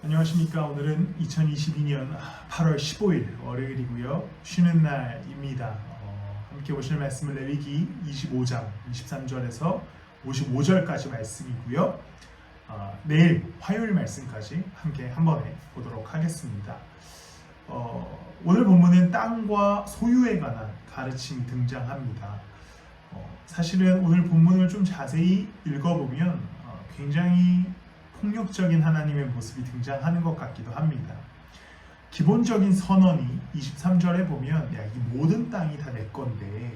안녕하십니까. 오늘은 2022년 8월 15일 월요일이고요. 쉬는 날입니다. 함께 보실 말씀은 레위기 25장 23절에서 55절까지 말씀이고요. 내일 화요일 말씀까지 함께 한 번에 보도록 하겠습니다. 오늘 본문은 땅과 소유에 관한 가르침이 등장합니다. 사실은 오늘 본문을 좀 자세히 읽어보면 굉장히 폭력적인 하나님의 모습이 등장하는 것 같기도 합니다. 기본적인 선언이 23절에 보면 이 모든 땅이 다 내 건데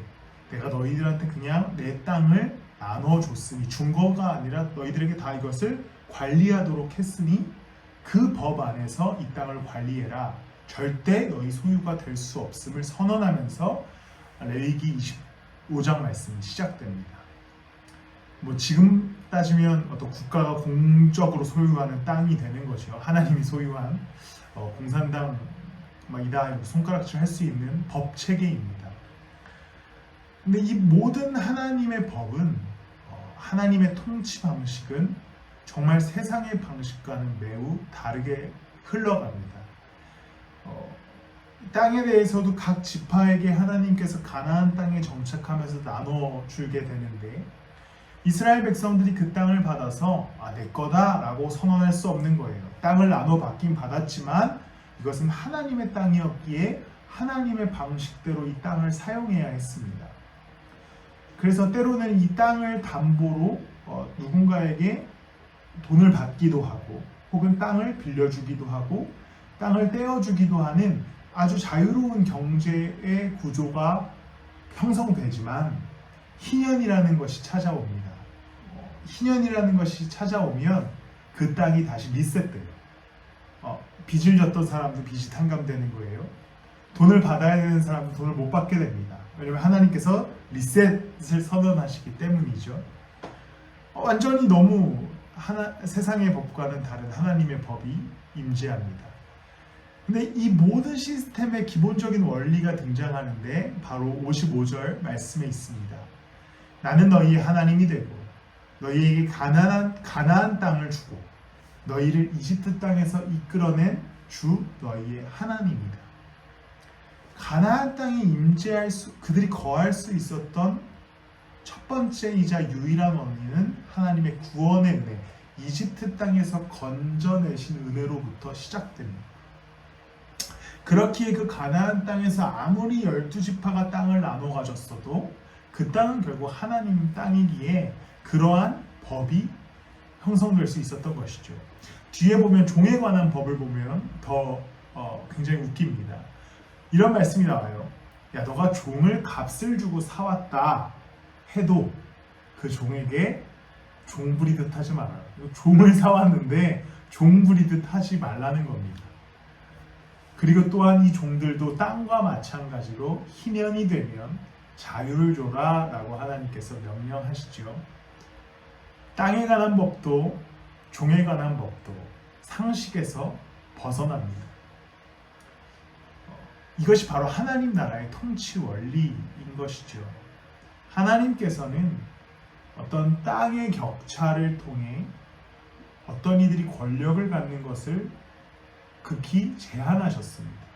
내가 너희들한테 그냥 내 땅을 나눠줬으니 준 거가 아니라 너희들에게 다 이것을 관리하도록 했으니 그 법 안에서 이 땅을 관리해라. 절대 너희 소유가 될 수 없음을 선언하면서 레위기 25장 말씀이 시작됩니다. 지금 따지면 어떤 국가가 공적으로 소유하는 땅이 되는 거죠. 하나님이 소유한 공산당 이다 손가락질 할 수 있는 법 체계입니다. 근데 이 모든 하나님의 법은 하나님의 통치 방식은 정말 세상의 방식과는 매우 다르게 흘러갑니다. 땅에 대해서도 각 지파에게 하나님께서 가나안 땅에 정착하면서 나눠주게 되는데 이스라엘 백성들이 그 땅을 받아서 내 거다 라고 선언할 수 없는 거예요. 땅을 나눠 받긴 받았지만 이것은 하나님의 땅이었기에 하나님의 방식대로 이 땅을 사용해야 했습니다. 그래서 때로는 이 땅을 담보로 누군가에게 돈을 받기도 하고 혹은 땅을 빌려주기도 하고 땅을 떼어주기도 하는 아주 자유로운 경제의 구조가 형성되지만 희년이라는 것이 찾아옵니다. 희년이라는 것이 찾아오면 그 땅이 다시 리셋돼요. 빚을 졌던 사람도 빚이 탕감되는 거예요. 돈을 받아야 되는 사람도 돈을 못 받게 됩니다. 왜냐하면 하나님께서 리셋을 선언하시기 때문이죠. 완전히 너무 세상의 법과는 다른 하나님의 법이 임재합니다. 근데 이 모든 시스템의 기본적인 원리가 등장하는데 바로 55절 말씀에 있습니다. 나는 너희의 하나님이 되고 너희에게 가나안 땅을 주고 너희를 이집트 땅에서 이끌어낸 주 너희의 하나님이다. 가나안 땅에 그들이 거할 수 있었던 첫 번째이자 유일한 원인은 하나님의 구원의 은혜, 이집트 땅에서 건져내신 은혜로부터 시작됩니다. 그렇기에 그 가나안 땅에서 아무리 12지파가 땅을 나눠 가졌어도 그 땅은 결국 하나님 땅이기에 그러한 법이 형성될 수 있었던 것이죠. 뒤에 보면 종에 관한 법을 보면 더 굉장히 웃깁니다. 이런 말씀이 나와요. 야, 너가 종을 값을 주고 사왔다 해도 그 종에게 종 부리듯 하지 말아라. 종을 사왔는데 종 부리듯 하지 말라는 겁니다. 그리고 또한 이 종들도 땅과 마찬가지로 희년이 되면 자유를 줘라 라고 하나님께서 명령하시죠. 땅에 관한 법도 종에 관한 법도 상식에서 벗어납니다. 이것이 바로 하나님 나라의 통치 원리인 것이죠. 하나님께서는 어떤 땅의 격차를 통해 어떤 이들이 권력을 갖는 것을 극히 제한하셨습니다.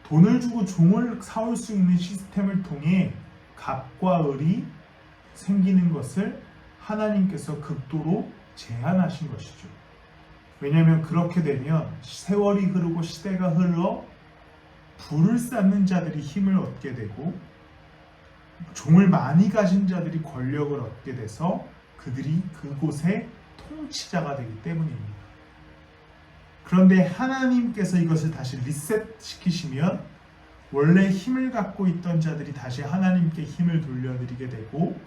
돈을 주고 종을 사올 수 있는 시스템을 통해 갑과 을이 생기는 것을 하나님께서 극도로 제한하신 것이죠. 왜냐하면 그렇게 되면 세월이 흐르고 시대가 흘러 부를 쌓는 자들이 힘을 얻게 되고 종을 많이 가진 자들이 권력을 얻게 돼서 그들이 그곳의 통치자가 되기 때문입니다. 그런데 하나님께서 이것을 다시 리셋시키시면 원래 힘을 갖고 있던 자들이 다시 하나님께 힘을 돌려드리게 되고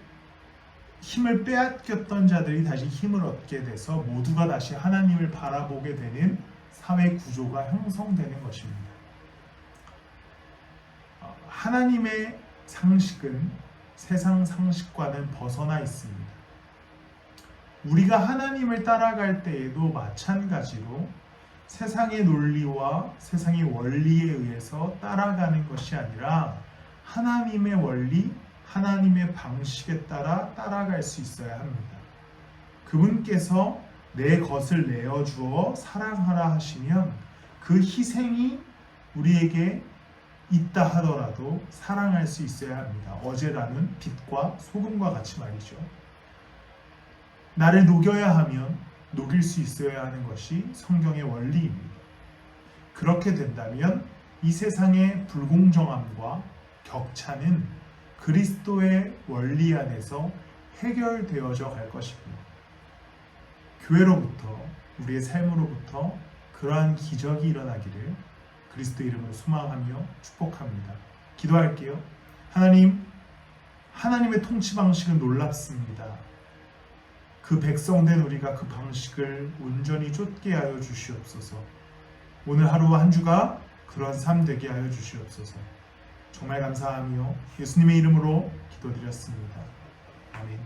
힘을 빼앗겼던 자들이 다시 힘을 얻게 돼서 모두가 다시 하나님을 바라보게 되는 사회 구조가 형성되는 것입니다. 하나님의 상식은 세상 상식과는 벗어나 있습니다. 우리가 하나님을 따라갈 때에도 마찬가지로 세상의 논리와 세상의 원리에 의해서 따라가는 것이 아니라 하나님의 원리, 하나님의 방식에 따라 따라갈 수 있어야 합니다. 그분께서 내 것을 내어주어 사랑하라 하시면 그 희생이 우리에게 있다 하더라도 사랑할 수 있어야 합니다. 어제 나눈 빛과 소금과 같이 말이죠. 나를 녹여야 하면 녹일 수 있어야 하는 것이 성경의 원리입니다. 그렇게 된다면 이 세상의 불공정함과 격차는 그리스도의 원리 안에서 해결되어져 갈 것입니다. 교회로부터, 우리의 삶으로부터 그러한 기적이 일어나기를 그리스도 이름으로 소망하며 축복합니다. 기도할게요. 하나님, 하나님의 통치 방식은 놀랍습니다. 그 백성된 우리가 그 방식을 온전히 좇게 하여 주시옵소서. 오늘 하루와 한 주가 그런 삶 되게 하여 주시옵소서. 정말 감사하며 예수님의 이름으로 기도드렸습니다. 아멘.